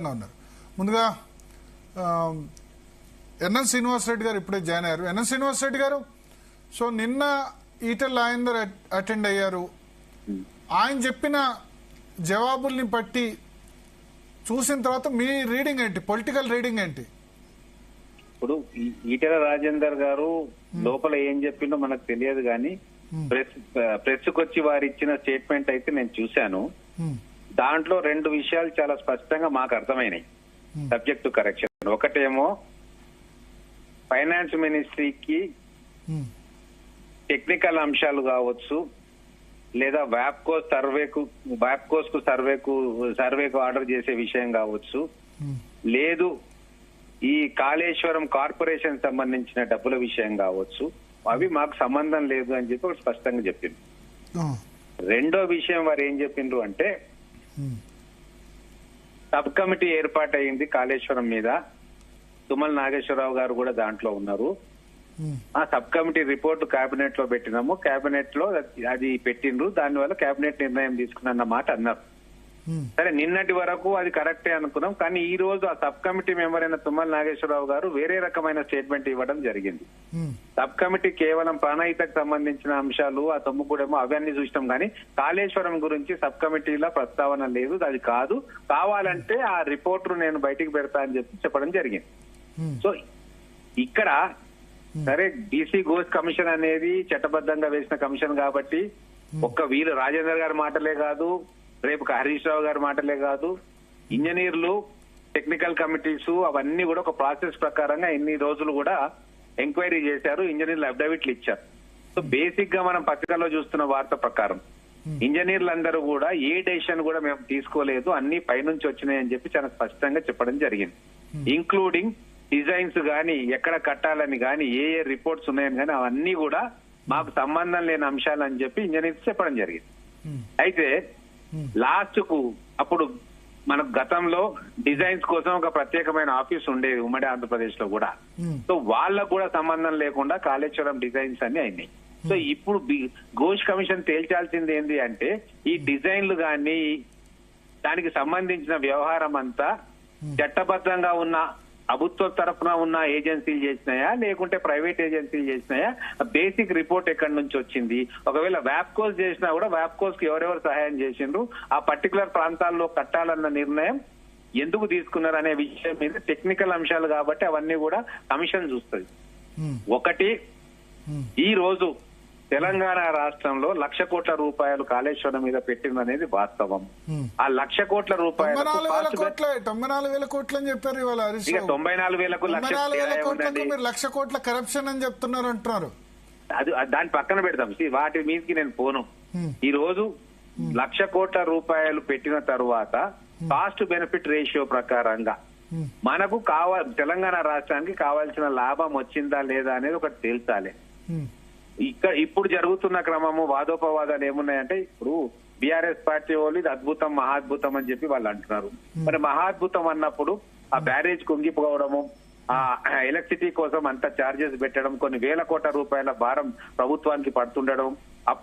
ఉన్నారు. ముందుగా ఎన్ఎన్ శ్రీనివాసరెడ్డి గారు ఇప్పుడే జాయిన్ అయ్యారు. ఎన్ఎన్ శ్రీనివాసరెడ్డి గారు, సో నిన్న ఈటెల రాజేందర్ అటెండ్ అయ్యారు. ఆయన చెప్పిన జవాబుల్ని బట్టి చూసిన తర్వాత మీ రీడింగ్ ఏంటి, పొలిటికల్ రీడింగ్ ఏంటి? ఇప్పుడు ఈటెల రాజేందర్ గారు లోపల ఏం చెప్పిండో మనకు తెలియదు కానీ ప్రెస్ కొచ్చి వారు ఇచ్చిన స్టేట్మెంట్ అయితే నేను చూశాను. దాంట్లో రెండు విషయాలు చాలా స్పష్టంగా మాకు అర్థమైనాయి. సబ్జెక్ట్ టు కరెక్షన్ ఒకటేమో ఫైనాన్స్ మినిస్ట్రీకి టెక్నికల్ అంశాలు కావచ్చు, లేదా వ్యాప్కోస్ కు సర్వేకు ఆర్డర్ చేసే విషయం కావచ్చు, లేదు ఈ కాళేశ్వరం కార్పొరేషన్ సంబంధించిన డబ్బుల విషయం కావచ్చు, అవి మాకు సంబంధం లేదు అని చెప్పి ఒకటి స్పష్టంగా చెప్పింది. రెండో విషయం వారు ఏం చెప్పిండ్రు అంటే సబ్ కమిటీ ఏర్పాటైంది కాళేశ్వరం మీద, తుమ్మల నాగేశ్వరరావు గారు కూడా దాంట్లో ఉన్నారు. ఆ సబ్ కమిటీ రిపోర్ట్ కేబినెట్ లో పెట్టినాము, కేబినెట్ లో అది పెట్టిండ్రు, దానివల్ల కేబినెట్ నిర్ణయం తీసుకున్న మాట అన్నారు. సరే, నిన్నటి వరకు అది కరెక్టే అనుకున్నాం. కానీ ఈ రోజు ఆ సబ్ కమిటీ మెంబర్ అయిన తుమ్మల నాగేశ్వరరావు గారు వేరే రకమైన స్టేట్మెంట్ ఇవ్వడం జరిగింది. సబ్ కమిటీ కేవలం ప్రాణహితకు సంబంధించిన అంశాలు, ఆ తొమ్ముగూడేమో అవన్నీ చూసినాం, కానీ కాళేశ్వరం గురించి సబ్ కమిటీలో ప్రస్తావన లేదు, అది కాదు, కావాలంటే ఆ రిపోర్ట్ నేను బయటికి పెడతా అని చెప్పడం జరిగింది. సో ఇక్కడ సరే, డీసీ ఘోష్ కమిషన్ అనేది చట్టబద్ధంగా వేసిన కమిషన్ కాబట్టి ఒక్క వీళ్ళు రాజేందర్ గారి మాటలే కాదు, రేపు హరీష్ రావు గారి మాటలే కాదు, ఇంజనీర్లు, టెక్నికల్ కమిటీస్ అవన్నీ కూడా ఒక ప్రాసెస్ ప్రకారంగా ఎన్ని రోజులు కూడా ఎంక్వైరీ చేశారు, ఇంజనీర్లు అఫిడవిట్లు ఇచ్చారు. సో బేసిక్ గా మనం పత్రికల్లో చూస్తున్న వార్త ప్రకారం ఇంజనీర్లందరూ కూడా ఏ డెసిషన్ కూడా మేము తీసుకోలేదు, అన్ని పైనుంచి వచ్చినాయి అని చెప్పి చాలా స్పష్టంగా చెప్పడం జరిగింది. ఇంక్లూడింగ్ డిజైన్స్ గానీ, ఎక్కడ కట్టాలని గానీ, ఏ రిపోర్ట్స్ ఉన్నాయని గానీ అవన్నీ కూడా మాకు సంబంధం లేని అంశాలు అని చెప్పి ఇంజనీర్స్ చెప్పడం జరిగింది. అయితే లాస్ట్ కు అప్పుడు మనకు గతంలో డిజైన్స్ కోసం ఒక ప్రత్యేకమైన ఆఫీస్ ఉండేది ఉమ్మడి ఆంధ్రప్రదేశ్ లో కూడా. సో వాళ్ళకు కూడా సంబంధం లేకుండా కాళేశ్వరం డిజైన్స్ అన్ని అయినాయి. సో ఇప్పుడు ఘోష్ కమిషన్ తేల్చాల్సింది ఏంటి అంటే ఈ డిజైన్లు గాని దానికి సంబంధించిన వ్యవహారం అంతా చట్టబద్ధంగా ఉన్న ప్రభుత్వ తరఫున ఉన్న ఏజెన్సీలు చేసినాయా లేకుంటే ప్రైవేట్ ఏజెన్సీలు చేసినాయా, బేసిక్ రిపోర్ట్ ఎక్కడి నుంచి వచ్చింది, ఒకవేళ వ్యాప్కోస్ చేసినా కూడా వ్యాప్కోస్ కి ఎవరెవరు సహాయం చేసిండ్రు, ఆ పర్టికులర్ ప్రాంతాల్లో కట్టాలన్న నిర్ణయం ఎందుకు తీసుకున్నారు అనే విషయం మీద టెక్నికల్ అంశాలు కాబట్టి అవన్నీ కూడా కమిషన్ చూస్తుంది. ఒకటి, ఈ రోజు తెలంగాణ రాష్ట్రంలో 1,00,000 కోట్ల రూపాయలు కాళేశ్వరం మీద పెట్టిందనేది వాస్తవం. ఆ 1,00,000 కోట్ల రూపాయలు 94,000 కోట్లు అని చెప్పారు ఇవాళ. ఇక 94,000కు 1,00,000 కోట్లకు మీరు 1,00,000 కోట్ల కరప్షన్ అని చెప్తున్నారు అంటున్నారు. అది దాని పక్కన పెడతాం, వాటి మీదకి నేను పోను. ఈ రోజు 1,00,000 కోట్ల రూపాయలు పెట్టిన తరువాత కాస్ట్ బెనిఫిట్ రేషియో ప్రకారంగా మనకు తెలంగాణ రాష్ట్రానికి కావాల్సిన లాభం వచ్చిందా లేదా అనేది ఒకటి తేల్చాలి. ఇప్పుడు జరుగుతున్న క్రమము వాదోపవాదాలు ఏమున్నాయంటే, ఇప్పుడు బీఆర్ఎస్ పార్టీ వాళ్ళు ఇది అద్భుతం మహాద్భుతం అని చెప్పి వాళ్ళు అంటున్నారు. మరి మహాద్భుతం అన్నప్పుడు ఆ బ్యారేజ్ కుంగిపోవడము, ఆ ఎలక్ట్రిసిటీ కోసం అంత ఛార్జెస్ పెట్టడం, కొన్ని వేల కోట్ల రూపాయల భారం ప్రభుత్వానికి పడుతుండడం,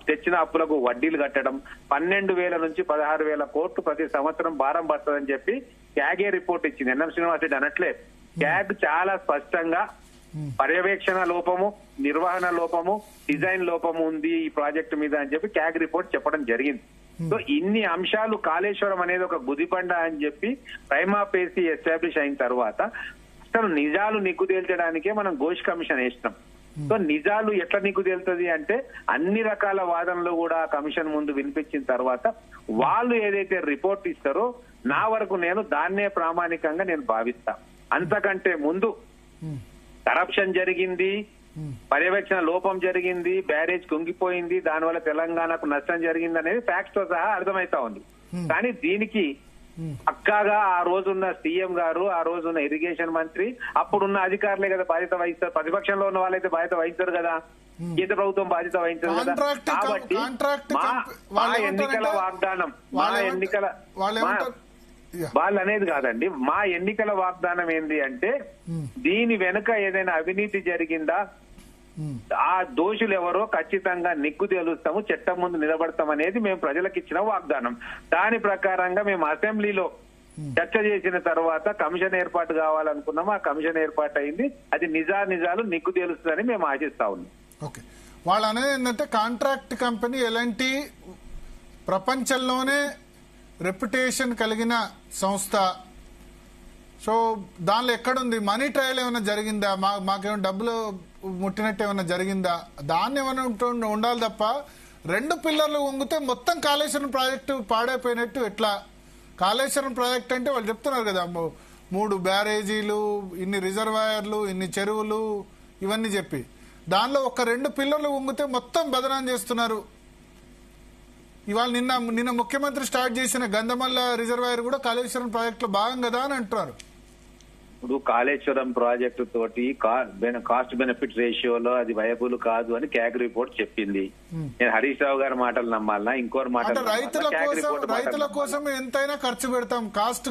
తెచ్చిన అప్పులకు వడ్డీలు కట్టడం, 12,000 నుంచి 16,000 కోట్లు ప్రతి సంవత్సరం భారం పడుతుందని చెప్పి క్యాగే రిపోర్ట్ ఇచ్చింది. ఎన్ఎం శ్రీనివాసరెడ్డి అనట్లే, క్యాగ్ చాలా స్పష్టంగా పర్యవేక్షణ లోపము, నిర్వహణ లోపము, డిజైన్ లోపము ఉంది ఈ ప్రాజెక్టు మీద అని చెప్పి క్యాగ్ రిపోర్ట్ చెప్పడం జరిగింది. సో ఇన్ని అంశాలు కాళేశ్వరం అనేది ఒక గుదిబండ అని చెప్పి ప్రైమా ఫేసి ఎస్టాబ్లిష్ అయిన తర్వాత అసలు నిజాలు నిగ్గు తేల్చడానికే మనం ఘోష్ కమిషన్ వేసినాం. సో నిజాలు ఎట్లా నిగ్గు తేలుతుంది అంటే అన్ని రకాల వాదనలు కూడా కమిషన్ ముందు వినిపించిన తర్వాత వాళ్ళు ఏదైతే రిపోర్ట్ ఇస్తారో నా వరకు నేను దాన్నే ప్రామాణికంగా నేను భావిస్తా. అంతకంటే ముందు కరప్షన్ జరిగింది, పర్యవేక్షణ లోపం జరిగింది, బ్యారేజ్ కుంగిపోయింది, దానివల్ల తెలంగాణకు నష్టం జరిగింది అనేది ఫ్యాక్ట్స్ తో సహా అర్థమైతా ఉంది. కానీ దీనికి పక్కాగా ఆ రోజున్న సీఎం గారు, ఆ రోజున్న ఇరిగేషన్ మంత్రి, అప్పుడున్న అధికారులే కదా బాధ్యత వహిస్తారు. ప్రతిపక్షంలో ఉన్న వాళ్ళైతే బాధ్యత వహించారు కదా, కేంద్ర ప్రభుత్వం బాధ్యత వహించదు కదా. కాబట్టి మా ఎన్నికల వాగ్దానం, వాళ్ళు అనేది కాదండి, మా ఎన్నికల వాగ్దానం ఏంది అంటే దీని వెనుక ఏదైనా అవినీతి జరిగిందా, ఆ దోషులు ఎవరో ఖచ్చితంగా నిగ్గు తేలుస్తాము, చట్టం ముందు నిలబడతాం అనేది మేము ప్రజలకు ఇచ్చిన వాగ్దానం. దాని ప్రకారంగా మేము అసెంబ్లీలో చర్చ చేసిన తర్వాత కమిషన్ ఏర్పాటు కావాలనుకున్నాము. ఆ కమిషన్ ఏర్పాటు అయింది. అది నిజాలు నిగ్గు తేలుస్తుందని మేము ఆశిస్తా ఉన్నాం. ఓకే, వాళ్ళు అనేది ఏంటంటే కాంట్రాక్ట్ కంపెనీ ఎలాంటి ప్రపంచంలోనే రెప్యుటేషన్ కలిగిన సంస్థ. సో దానిలో ఎక్కడుంది మనీ ట్రయల్ ఏమైనా జరిగిందా, మాకేమైనా డబ్బులు ముట్టినట్టు ఏమైనా జరిగిందా, దాన్ని ఏమైనా ఉండాలి తప్ప 2 పిల్లర్లు వంగితే మొత్తం కాళేశ్వరం ప్రాజెక్టు పాడైపోయినట్టు ఎట్లా? కాళేశ్వరం ప్రాజెక్ట్ అంటే వాళ్ళు చెప్తున్నారు కదా 3 బ్యారేజీలు, ఇన్ని రిజర్వాయర్లు, ఇన్ని చెరువులు, ఇవన్నీ చెప్పి దానిలో ఒక 2 పిల్లర్లు వంగితే మొత్తం బదనాం చేస్తున్నారు. ఇవాళ నిన్న ముఖ్యమంత్రి స్టార్ట్ చేసిన గంధమల్ల రిజర్వాయర్ కూడా కాళేశ్వరం ప్రాజెక్టులో భాగం కదా అని అంటున్నారు. ఇప్పుడు కాళేశ్వరం ప్రాజెక్టు తోటి కాస్ట్ బెనిఫిట్ రేషియోలో అది వయబుల్ కాదు అని క్యాగ్ రిపోర్ట్ చెప్పింది. నేను హరీష్ రావు గారి మాటలు నమ్మాలనా ఇంకోటి మాట? రైతుల కోసం ఎంతైనా ఖర్చు పెడతాం, కాస్ట్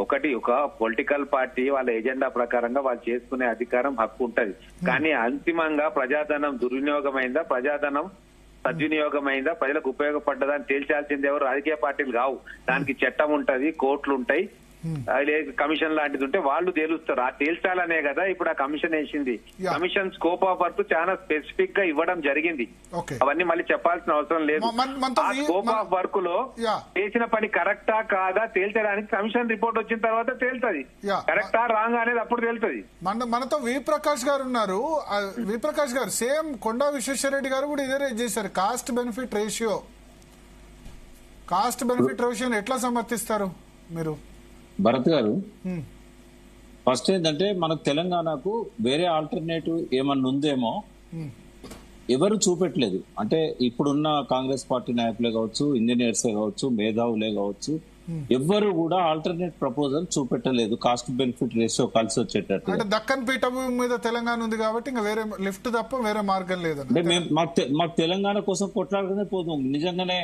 ఒకటి ఒక పొలిటికల్ పార్టీ వాళ్ళ ఎజెండా ప్రకారంగా వాళ్ళు చేసుకునే అధికారం, హక్కు ఉంటది. కానీ అంతిమంగా ప్రజాధనం దుర్వినియోగమైందా, ప్రజాధనం సద్వినియోగమైందా, ప్రజలకు ఉపయోగపడ్డదా అని తేల్చాల్సింది ఎవరు? రాజకీయ పార్టీలు కావు. దానికి చట్టం ఉంటది, కోర్టులు ఉంటాయి, కమిషన్ లాంటిది ఉంటే వాళ్ళు తేలుస్తారు. ఆ తేల్చాలనే కదా ఇప్పుడు ఆ కమిషన్ వేసింది. కమిషన్ స్కోప్ ఆఫ్ వర్క్ చాలా స్పెసిఫిక్ గా ఇవ్వడం జరిగింది. అవన్నీ మళ్ళీ చెప్పాల్సిన అవసరం లేదు. ఆ స్కోప్ ఆఫ్ వర్క్ లో చేసిన పని కరెక్టా కాదా తేల్చడానికి కమిషన్ రిపోర్ట్ వచ్చిన తర్వాత తేలుతుంది. కరెక్టా రాంగ్ అనేది అప్పుడు తేలుతుంది. మనతో వి ప్రకాష్ గారు ఉన్నారు. వి ప్రకాష్ గారు సేమ్ కొండా విశ్వేశ్వరరెడ్డి గారు కూడా ఇదే రేజ్ చేశారు. కాస్ట్ బెనిఫిట్ రేషియో ఎట్లా సమర్థిస్తారు మీరు? భరత్ గారు, ఫస్ట్ ఏంటంటే మనకు తెలంగాణకు వేరే ఆల్టర్నేటివ్ ఏమన్నా ఉందేమో ఎవరు చూపెట్టలేదు. అంటే ఇప్పుడున్న కాంగ్రెస్ పార్టీ నాయకులే కావచ్చు, ఇంజనీర్సే కావచ్చు, మేధావులే కావచ్చు, ఎవ్వరు కూడా ఆల్టర్నేట్ ప్రపోజల్ చూపెట్టలేదు కాస్ట్ బెనిఫిట్ రేషియో కలిసి వచ్చేటట్టు. అంటే దక్కన్ పీఠభూమి మీద తెలంగాణ ఉంది కాబట్టి ఇంకా వేరే లిఫ్ట్ తప్ప వేరే మార్గం లేదు. అంటే మాకు తెలంగాణ కోసం కొట్లాడుకునే పోదు. నిజంగానే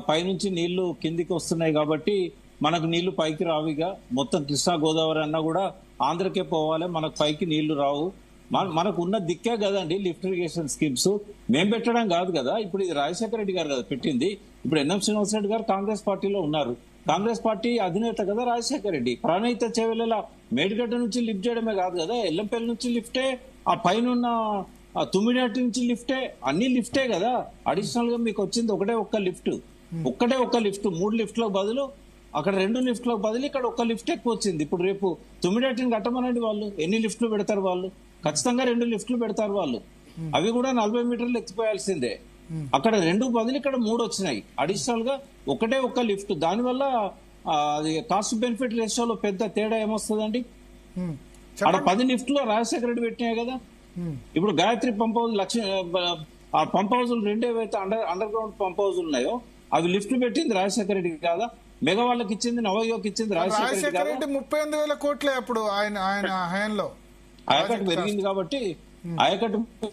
పైనుంచి నీళ్లు కిందికి వస్తున్నాయి కాబట్టి మనకు నీళ్లు పైకి రావిగా. మొత్తం కృష్ణా గోదావరి అన్నా కూడా ఆంధ్రకే పోవాలి, మనకు పైకి నీళ్లు రావు. మనకు ఉన్న దిక్కే కదండి లిఫ్ట్ ఇరిగేషన్ స్కీమ్స్. మేం పెట్టడం కాదు కదా. ఇప్పుడు ఇది రాజశేఖర రెడ్డి గారు కదా పెట్టింది. ఇప్పుడు ఎన్ఎం శ్రీనివాసరెడ్డి గారు కాంగ్రెస్ పార్టీలో ఉన్నారు. కాంగ్రెస్ పార్టీ అధినేత కదా రాజశేఖర రెడ్డి. ప్రాణహిత చేవెళ్ళ మేడిగడ్డ నుంచి లిఫ్ట్ చేయడమే కాదు కదా, ఎల్లంపల్లి నుంచి లిఫ్టే, ఆ పైన తుమ్మిడిహట్టి నుంచి లిఫ్టే, అన్ని లిఫ్టే కదా. అడిషనల్ గా మీకు వచ్చింది ఒకటే ఒక్క లిఫ్ట్. 3 లిఫ్ట్లకు బదులు అక్కడ 2 లిఫ్ట్లకు బదులు ఇక్కడ 1 లిఫ్ట్ ఎక్కువ వచ్చింది. ఇప్పుడు రేపు తుమ్మిడిహట్టిని కట్టమనండి, వాళ్ళు ఎన్ని లిఫ్ట్లు పెడతారు? వాళ్ళు ఖచ్చితంగా 2 లిఫ్ట్లు పెడతారు వాళ్ళు. అవి కూడా 40 మీటర్లు ఎక్కిపోయాల్సిందే. అక్కడ 2 బదులు ఇక్కడ 3 వచ్చినాయి. అడిషనల్ గా ఒకటే 1 లిఫ్ట్. దానివల్ల అది కాస్ట్ బెనిఫిట్ రేషియోలో పెద్ద తేడా ఏమొస్తుందండి? అక్కడ 10 లిఫ్ట్లో రాజశేఖర రెడ్డి పెట్టినాయి కదా. ఇప్పుడు గాయత్రి పంప్ హౌస్ ఆ పంప్ హౌజులు 2 ఏవైతే అండర్ గ్రౌండ్ పంప్ హౌజులు ఉన్నాయో అవి లిఫ్ట్ పెట్టింది రాజశేఖర రెడ్డి కాదా? మెగా వాళ్ళకి ఇచ్చింది, నవయోకి ఇచ్చింది రాజశేఖర రెడ్డి. 38,000 కోట్లే అప్పుడు ఆయన హయాంలో. ఆయకట్టు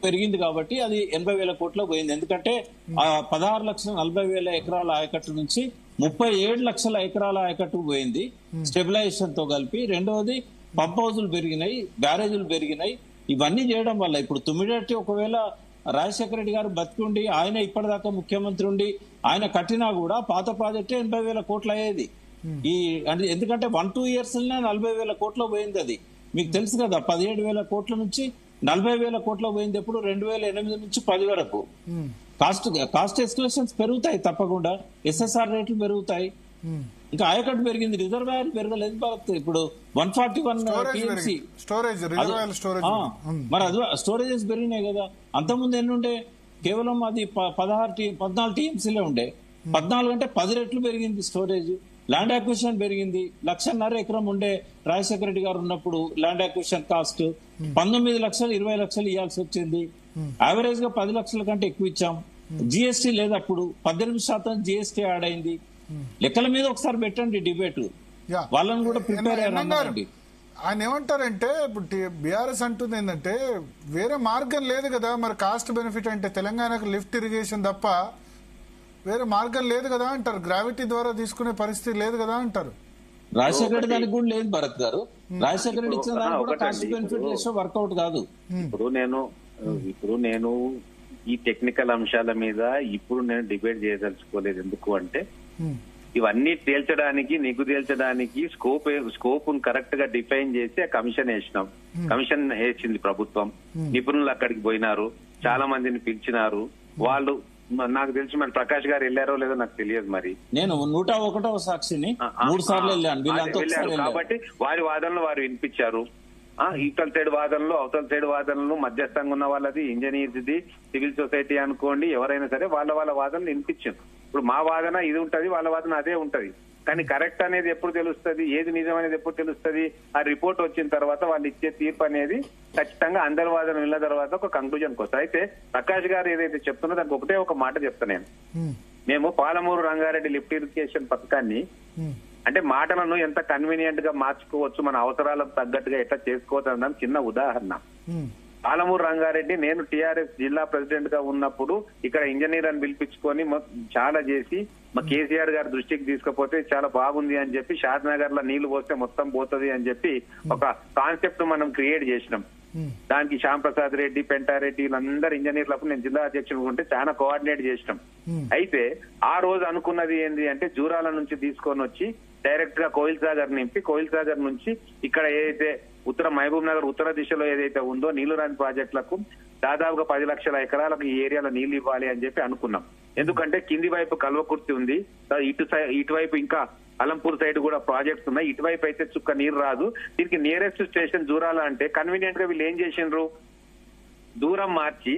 పెరిగింది కాబట్టి అది 80,000 కోట్లకు పోయింది. ఎందుకంటే 16,40,000 ఎకరాల ఆయకట్టు నుంచి 37 లక్షల ఎకరాల ఆయకట్టుకు పోయింది స్టెబిలైజేషన్ తో కలిపి. రెండవది పంప్ హౌజులు పెరిగినాయి, బ్యారేజీలు పెరిగినాయి. ఇవన్నీ చేయడం వల్ల ఇప్పుడు తుమ్మిడిహట్టి ఒకవేళ రాజశేఖర రెడ్డి గారు బతికుండి ఆయన ఇప్పటిదాకా ముఖ్యమంత్రి ఉండి ఆయన కట్టినా కూడా పాత ప్రాజెక్టే 80,000 కోట్లు అయ్యేది. ఎందుకంటే 1-2 years 40,000 కోట్లు పోయింది. అది మీకు తెలుసు కదా. 17,000 కోట్ల నుంచి 40,000 కోట్లు పోయింది. ఎప్పుడు 2008 నుంచి 10 వరకు. కాస్ట్ ఎస్కలేషన్స్ పెరుగుతాయి తప్పకుండా, ఎస్ఎస్ఆర్ రేట్లు పెరుగుతాయి. ఇంకా ఆయకట్టు పెరిగింది, రిజర్వాయర్ పెరగలేదు. ఇప్పుడు 141 టీఎంసీ మరి అది స్టోరేజెస్ పెరిగినాయి కదా. అంతకుముందు ఎన్ని ఉండే? కేవలం అది 14 టీఎంసీలే ఉండే. 14 అంటే 10 రెట్లు పెరిగింది స్టోరేజ్. ల్యాండ్ అక్విజిషన్ పెరిగింది. 1,50,000 ఎకరం ఉండే రాజశేఖర రెడ్డి గారు ఉన్నప్పుడు ల్యాండ్ అక్విజిషన్ కాస్ట్ 19 లక్షలు 20 లక్షలు ఇవ్వాల్సి వచ్చింది. యావరేజ్ గా 10 లక్షల కంటే ఎక్కువ ఇచ్చాం. జిఎస్టీ లేదు అప్పుడు, 18% జిఎస్టీ యాడ్ అయింది. లెక్కల మీద ఒకసారి పెట్టండి డిబేట్, వాళ్ళని కూడా ప్రిపేర్ అయ్యారండి. ఆయన ఏమంటారంటే ఇప్పుడు బీఆర్ఎస్ అంటుంది ఏంటంటే వేరే మార్గం లేదు కదా మరి కాస్ట్ బెనిఫిట్ అంటే తెలంగాణకు లిఫ్ట్ ఇరిగేషన్ తప్ప వేరే మార్గం లేదు కదా అంటారు. గ్రావిటీ ద్వారా తీసుకునే పరిస్థితి లేదు కదా అంటారు. రాజశేఖర రెడ్డి దానికి కూడా లేదు భరత్ గారు. రాజశేఖర రెడ్డి ఇచ్చిన దానికి కూడా కాస్ట్ బెనిఫిట్ రేషియో వర్కౌట్ కాదు. ఇప్పుడు నేను ఈ టెక్నికల్ అంశాల మీద ఇప్పుడు నేను డిబేట్ చేయదలుచుకోలేదు. ఎందుకు అంటే ఇవన్నీ తేల్చడానికి నిగ్గు తేల్చడానికి స్కోప్ కరెక్ట్ గా డిఫైన్ చేసి కమిషన్ వేసినాం. కమిషన్ వేసింది ప్రభుత్వం. నిపుణులు అక్కడికి పోయినారు, చాలా మందిని పిలిచినారు. వాళ్ళు నాకు తెలిసి మరి ప్రకాష్ గారు వెళ్ళారో లేదో నాకు తెలియదు. మరి నేను 101వ సాక్షిని 3 సార్లు వెళ్ళాను కాబట్టి వారి వాదనలు వారు వినిపించారు. ఇవతల సైడ్ వాదనలు అవతల సైడ్ వాదనలు మధ్యస్థంగా ఉన్న వాళ్ళది ఇంజనీర్స్ది సివిల్ సొసైటీ అనుకోండి ఎవరైనా సరే వాళ్ళ వాదనలు వినిపించారు. ఇప్పుడు మా వాదన ఇది ఉంటది, వాళ్ళ వాదన అదే ఉంటది. కానీ కరెక్ట్ అనేది ఎప్పుడు తెలుస్తుంది, ఏది నిజం అనేది ఎప్పుడు తెలుస్తుంది? ఆ రిపోర్ట్ వచ్చిన తర్వాత వాళ్ళు ఇచ్చే తీర్పు అనేది ఖచ్చితంగా అందరి వాదన విన్న తర్వాత ఒక కంక్లూజన్కి వస్తుంది. అయితే ప్రకాష్ గారు ఏదైతే చెప్తున్నా దానికి ఒకటే ఒక మాట చెప్తా నేను. మేము పాలమూరు రంగారెడ్డి లిఫ్ట్ ఇరిగేషన్ పథకాన్ని అంటే మాటలను ఎంత కన్వీనియంట్ గా మార్చుకోవచ్చు, మన అవసరాలకు తగ్గట్టుగా ఎట్లా చేసుకోవచ్చు అన్న చిన్న ఉదాహరణ. పాలమూరు రంగారెడ్డి నేను టీఆర్ఎస్ జిల్లా ప్రెసిడెంట్ గా ఉన్నప్పుడు ఇక్కడ ఇంజనీర్ అని పిలిపించుకొని చాలా చేసి మా కేసీఆర్ గారి దృష్టికి తీసుకుపోతే చాలా బాగుంది అని చెప్పి షాద్నగర్ లో నీళ్లు పోస్తే మొత్తం పోతుంది అని చెప్పి ఒక కాన్సెప్ట్ మనం క్రియేట్ చేసినాం. దానికి శ్యామ్ ప్రసాద్ రెడ్డి, పెంటారెడ్డి వీళ్ళందరూ ఇంజనీర్లకు నేను జిల్లా అధ్యక్షుడు ఉంటే చాలా కోఆర్డినేట్ చేసినాం. అయితే ఆ రోజు అనుకున్నది ఏంది అంటే జూరాల నుంచి తీసుకొని వచ్చి డైరెక్ట్ గా కోయిల్ సాగర్ నింపి కోయిల్ సాగర్ నుంచి ఇక్కడ ఏదైతే ఉత్తర మహబూబ్ నగర్ ఉత్తర దిశలో ఏదైతే ఉందో నీళ్లు రాని ప్రాజెక్టులకు దాదాపుగా 10 లక్షల ఎకరాలకు ఈ ఏరియాలో నీళ్లు ఇవ్వాలి అని చెప్పి అనుకున్నాం. ఎందుకంటే కింది వైపు కల్వకుర్తి ఉంది, ఇటువైపు ఇంకా అలంపూర్ సైడ్ కూడా ప్రాజెక్ట్స్ ఉన్నాయి. ఇటువైపు అయితే చుక్క నీరు రాదు. దీనికి నియరెస్ట్ స్టేషన్ జూరాల అంటే కన్వీనియంట్ గా వీళ్ళు ఏం చేసిండ్రు, దూరం మార్చి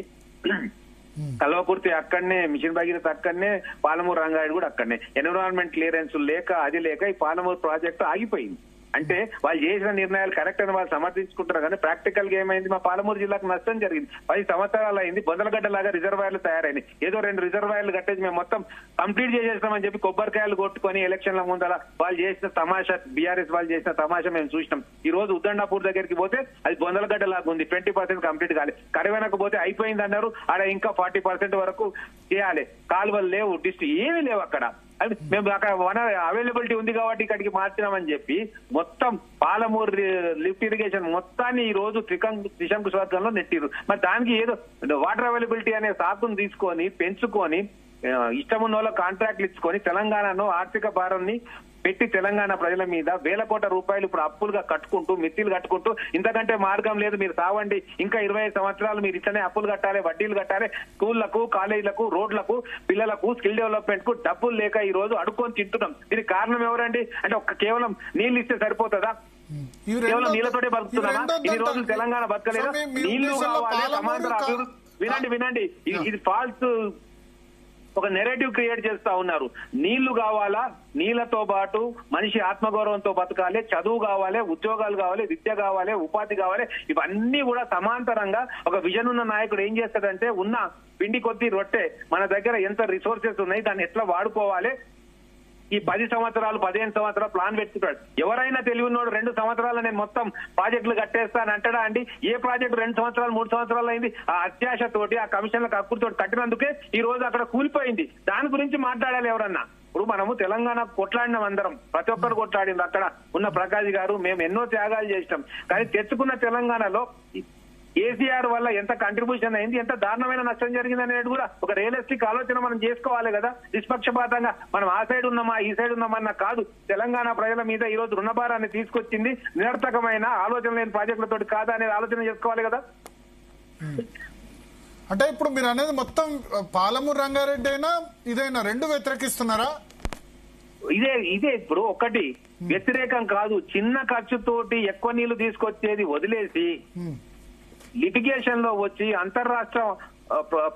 కల్వకుర్తి అక్కడనే, మిషన్ భగీరథ అక్కడనే, పాలమూరు రంగారెడ్డి కూడా అక్కడనే. ఎన్విరాన్మెంట్ క్లియరెన్స్ లేక అది లేక ఈ పాలమూరు ప్రాజెక్టు ఆగిపోయింది. అంటే వాళ్ళు చేసిన నిర్ణయాలు కరెక్ట్ అని వాళ్ళు సమర్థించుకుంటారు. కానీ ప్రాక్టికల్ గా ఏమైంది, మా పాలమూరు జిల్లాకు నష్టం జరిగింది. 10 సంవత్సరాలు అయింది, బొందలగడ్డ లాగా రిజర్వాయర్లు తయారైంది. ఏదో 2 రిజర్వాయర్లు కట్టేసి మేము మొత్తం కంప్లీట్ చేసేస్తామని చెప్పి కొబ్బరికాయలు కొట్టుకొని ఎలక్షన్ల ముందర వాళ్ళు చేసిన తమాషా, బీఆర్ఎస్ వాళ్ళు చేసిన తమాషా మేము చూసినాం. ఈ రోజు ఉద్దండాపూర్ దగ్గరికి పోతే అది బొందలగడ్డ లాగా ఉంది, 20% కంప్లీట్ కాలేదు. కరివెనకు పోతే అయిపోయింది అన్నారు, ఆడ ఇంకా 40% వరకు చేయాలి. కాలువలు లేవు, డిస్ట్రిక్ట్ ఏమీ లేవు అక్కడ. మేము అక్కడ వనరు అవైలబిలిటీ ఉంది కాబట్టి ఇక్కడికి మార్చినామని చెప్పి మొత్తం పాలమూరు లిఫ్ట్ ఇరిగేషన్ మొత్తాన్ని ఈ రోజు త్రిశంకు స్వర్గంలో నెట్టిరు. మరి దానికి ఏదో వాటర్ అవైలబిలిటీ అనే సాకును తీసుకొని పెంచుకొని ఇష్టమున్న వాళ్ళ కాంట్రాక్ట్లు ఇచ్చుకొని తెలంగాణను ఆర్థిక భారాన్ని పెట్టి తెలంగాణ ప్రజల మీద వేల కోట్ల రూపాయలు ఇప్పుడు అప్పులుగా కట్టుకుంటూ మిత్తిలు కట్టుకుంటూ ఇంతకంటే మార్గం లేదు, మీరు సావండి, ఇంకా 25 సంవత్సరాలు మీరు ఇట్లనే అప్పులు కట్టాలి, వడ్డీలు కట్టాలి, స్కూళ్లకు, కాలేజీలకు, రోడ్లకు, పిల్లలకు, స్కిల్ డెవలప్మెంట్ కు డబ్బులు లేక ఈ రోజు అడుక్కొని తింటున్నాం. దీనికి కారణం ఎవరండి అంటే కేవలం నీళ్లు ఇస్తే సరిపోతుందా? కేవలం నీళ్లతోటే బతుకుతున్నామా? ఈ రోజు తెలంగాణ బతకలేదా? నీళ్లు కావాలి, సమాంతర అభివృద్ధి. వినండి ఇది ఫాల్స్ ఒక నెరేటివ్ క్రియేట్ చేస్తా ఉన్నారు. నీళ్లు కావాలా, నీళ్లతో పాటు మనిషి ఆత్మగౌరవంతో బతకాలి, చదువు కావాలి, ఉద్యోగాలు కావాలి, విద్య కావాలి, ఉపాధి కావాలి. ఇవన్నీ కూడా సమాంతరంగా ఒక విజన్ ఉన్న నాయకుడు ఏం చేస్తాడంటే ఉన్న పిండి కొద్ది రొట్టె మన దగ్గర ఎంత రిసోర్సెస్ ఉన్నాయి దాన్ని ఎట్లా వాడుకోవాలి, ఈ 10 సంవత్సరాలు 15 సంవత్సరాలు ప్లాన్ పెట్టుకుంటాడు. ఎవరైనా తెలివి ఉన్నాడు 2 సంవత్సరాలు నేను మొత్తం ప్రాజెక్టులు కట్టేస్తాను అంటాడా అండి? ఏ ప్రాజెక్టు 2 సంవత్సరాలు 3 సంవత్సరాలు అయింది? ఆ అత్యాశతోటి ఆ కమిషన్లకు అక్కుతోటి కట్టినందుకే ఈ రోజు అక్కడ కూలిపోయింది. దాని గురించి మాట్లాడాలి ఎవరన్నా. ఇప్పుడు మనము తెలంగాణ కొట్లాడినాం, అందరం ప్రతి ఒక్కరు కొట్లాడింది. అక్కడ ఉన్న ప్రకాష్ గారు మేము ఎన్నో త్యాగాలు చేసినాం. కానీ తెచ్చుకున్న తెలంగాణలో కేసీఆర్ వల్ల ఎంత కంట్రిబ్యూషన్ అయింది, ఎంత దారుణమైన నష్టం జరిగింది అనేది కూడా ఒక రియలిస్టిక్ ఆలోచన మనం చేసుకోవాలి కదా. నిష్పక్షపాతంగా మనం ఆ సైడ్ ఉన్నామా ఈ సైడ్ ఉన్నామన్నా కాదు. తెలంగాణ ప్రజల మీద ఈ రోజు రుణభారాన్ని తీసుకొచ్చింది నిరర్థకమైన ఆలోచన లేని ప్రాజెక్టులతో కాదా అనేది ఆలోచన చేసుకోవాలి కదా. అంటే ఇప్పుడు మీరు అనేది మొత్తం పాలమూరు రంగారెడ్డి అయినా ఇదైనా రెండు వ్యతిరేకిస్తున్నారా? ఇదే ఇప్పుడు ఒకటి వ్యతిరేకం కాదు. చిన్న ఖర్చుతోటి ఎక్కువ నీళ్లు తీసుకొచ్చేది వదిలేసి లిటిగేషన్ లో వచ్చి అంతర్రాష్ట్ర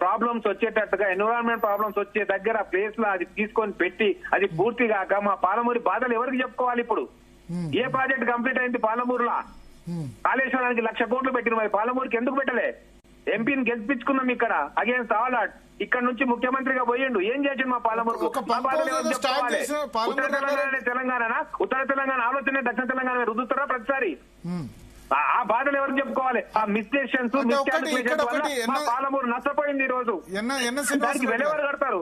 ప్రాబ్లమ్స్ వచ్చేటట్టుగా ఎన్విరాన్మెంట్ ప్రాబ్లమ్స్ వచ్చే దగ్గర ప్లేస్ లో అది తీసుకొని పెట్టి అది పూర్తి కాక మా పాలమూరి బాధలు ఎవరికి చెప్పుకోవాలి? ఇప్పుడు ఏ ప్రాజెక్ట్ కంప్లీట్ అయింది పాలమూరులో? కాళేశ్వరానికి 1,00,000 కోట్లు పెట్టిన మరి పాలమూరుకి ఎందుకు పెట్టలే? ఎంపీని గెలిపించుకున్నాం ఇక్కడ అగేన్స్ట్ ఆల్ ఆర్ట్. ఇక్కడ నుంచి ముఖ్యమంత్రిగా పోయిండు, ఏం చేసిండు మా పాలమూరుకు? చెప్పుకోవాలి. ఉత్తర తెలంగాణ తెలంగాణ, ఉత్తర తెలంగాణ ఆలోచన దక్షిణ తెలంగాణ రుద్దుతారా ప్రతిసారి? ఆ బాధలు ఎవరికి చెప్పుకోవాలి? ఆ మిస్టేషన్స్ పాలమూరు నష్టపోయింది ఈ రోజు. కడతారు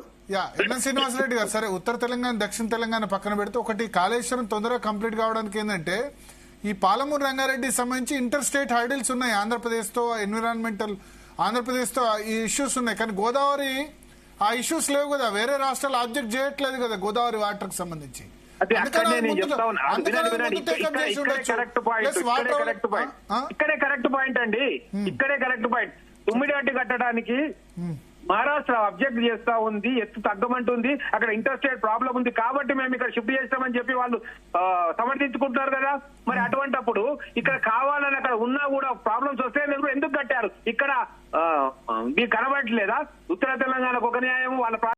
ఎన్ఎన్ శ్రీనివాసరెడ్డి గారు, సరే ఉత్తర తెలంగాణ దక్షిణ తెలంగాణ పక్కన పెడితే ఒకటి కాళేశ్వరం తొందరగా కంప్లీట్ కావడానికి ఏంటంటే ఈ పాలమూరు రంగారెడ్డికి సంబంధించి ఇంటర్ స్టేట్ హైడిల్స్ ఉన్నాయి. ఆంధ్రప్రదేశ్ తో ఎన్విరాన్మెంటల్ ఆంధ్రప్రదేశ్ తో ఈ ఇష్యూస్ ఉన్నాయి. కానీ గోదావరి ఆ ఇష్యూస్ లేవు కదా, వేరే రాష్ట్రాలు ఆబ్జెక్ట్ చేయట్లేదు కదా గోదావరి వాటర్ కి సంబంధించి. అదే అక్కడనే నేను చెప్తా ఉన్నా. వినండి, ఇక్కడే కరెక్ట్ పాయింట్ అండి, ఇక్కడే కరెక్ట్ పాయింట్. తుమ్మిడిహట్టి కట్టడానికి మహారాష్ట్ర అబ్జెక్ట్ చేస్తా ఉంది, ఎత్తు తగ్గమంటుంది, అక్కడ ఇంటర్స్టేట్ ప్రాబ్లం ఉంది కాబట్టి మేము ఇక్కడ షిఫ్ట్ చేస్తామని చెప్పి వాళ్ళు సమర్థించుకుంటున్నారు కదా. మరి అటువంటప్పుడు ఇక్కడ కావాలని అక్కడ ఉన్నా కూడా ప్రాబ్లమ్స్ వస్తే ఎందుకు కట్టారు? ఇక్కడ మీకు కనబడట్లేదా? ఉత్తర తెలంగాణకు ఒక న్యాయం, వాళ్ళ